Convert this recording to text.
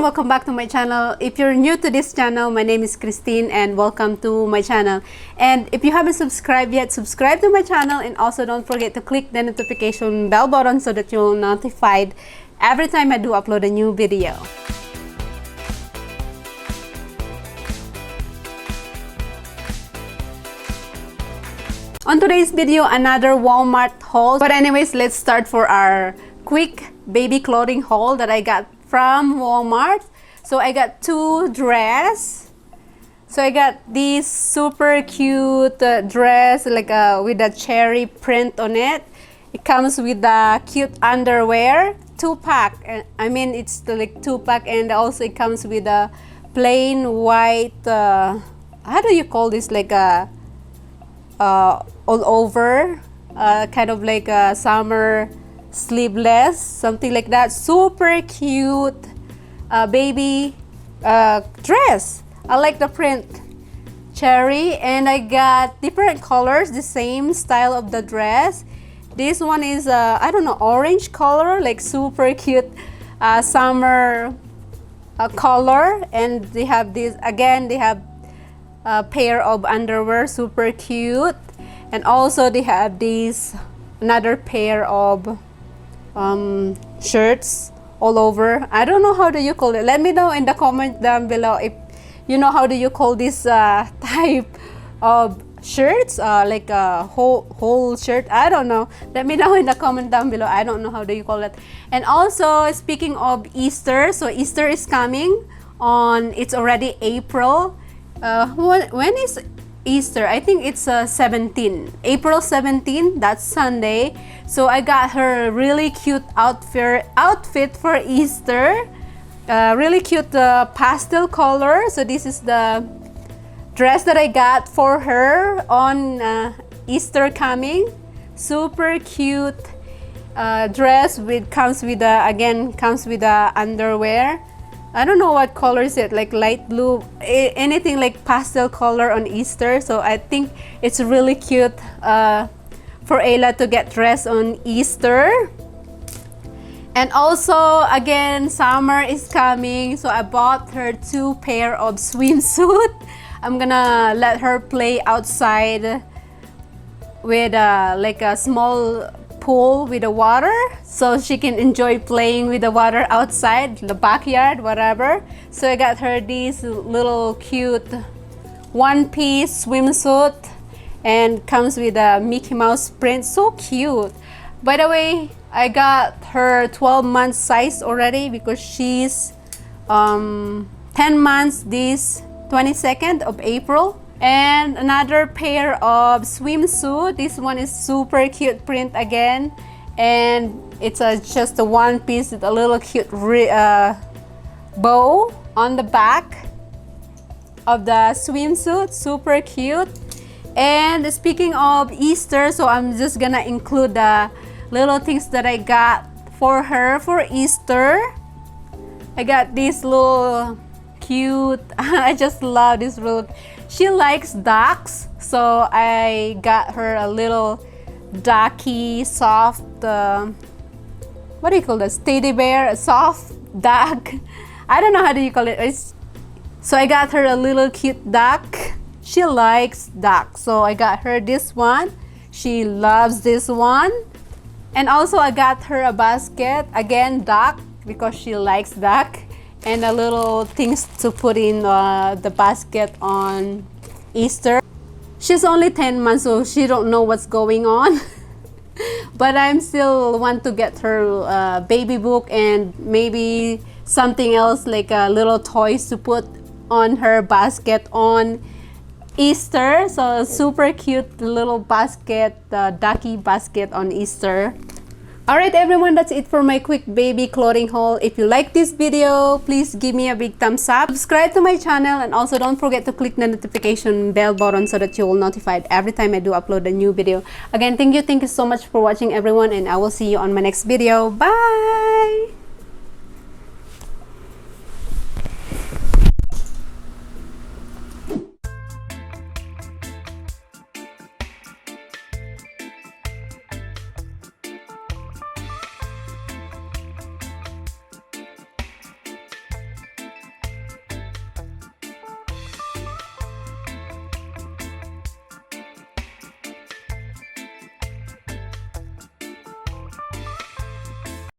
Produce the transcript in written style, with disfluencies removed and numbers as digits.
welcome back to my channel. If you're new to this channel, my name is Christine and welcome to my channel. And if you haven't subscribed yet, subscribe to my channel and also don't forget to click the notification bell button so that you'll notified every time I do upload a new video. On today's video, another Walmart haul. But anyways, let's start for our quick baby clothing haul that I got from Walmart. So I got two dresses. So I got this super cute dress like with a cherry print on it. It comes with the cute underwear, 2-pack. I mean it's like 2-pack, and also it comes with a plain white. How do you call this? Like a all over, kind of like a summer sleeveless, something like that. Super cute baby dress. I like the print, cherry, and I got different colors, the same style of the dress. This one is I don't know, orange color, like super cute summer color. And they have this again, they have a pair of underwear, super cute. And also they have this another pair of shirts all over. I don't know how do you call it. Let me know in the comment down below if you know how do you call this type of shirts, like a whole shirt. I don't know. Let me know in the comment down below. I don't know how do you call it. And also speaking of Easter, so Easter is coming on. It's already April. When is Easter? I think it's 17, April 17. That's Sunday. So I got her really cute outfit for Easter. Really cute pastel color. So this is the dress that I got for her on Easter coming. Super cute dress comes with the underwear. I don't know what color is it, like light blue, anything like pastel color on Easter. So I think it's really cute for Ayla to get dressed on Easter. And also again, summer is coming, so I bought her 2 pair of swimsuit. I'm gonna let her play outside with like a small pool with the water, so she can enjoy playing with the water outside the backyard, whatever. So I got her this little cute one-piece swimsuit and comes with a Mickey Mouse print. So cute. By the way, I got her 12 months size already because she's 10 months this 22nd of April. And another pair of swimsuit. This one is super cute print again, and it's just a one piece with a little cute bow on the back of the swimsuit. Super cute. And speaking of Easter, so I'm just gonna include the little things that I got for her for Easter. I got this little cute I just love this little. She likes ducks, so I got her a little ducky soft what do you call this, teddy bear, a soft duck. I don't know how do you call it. So I got her a little cute duck. She likes ducks, so I got her this one. She loves this one. And also I got her a basket, again duck, because she likes duck. And a little things to put in the basket on Easter. She's only 10 months, so she don't know what's going on. But I'm still want to get her baby book and maybe something else like little toys to put on her basket on Easter. So super cute little basket, ducky basket on Easter. Alright everyone, that's it for my quick baby clothing haul. If you like this video, please give me a big thumbs up. Subscribe to my channel and also don't forget to click the notification bell button so that you will notified every time I do upload a new video. Again, thank you so much for watching everyone, and I will see you on my next video. Bye!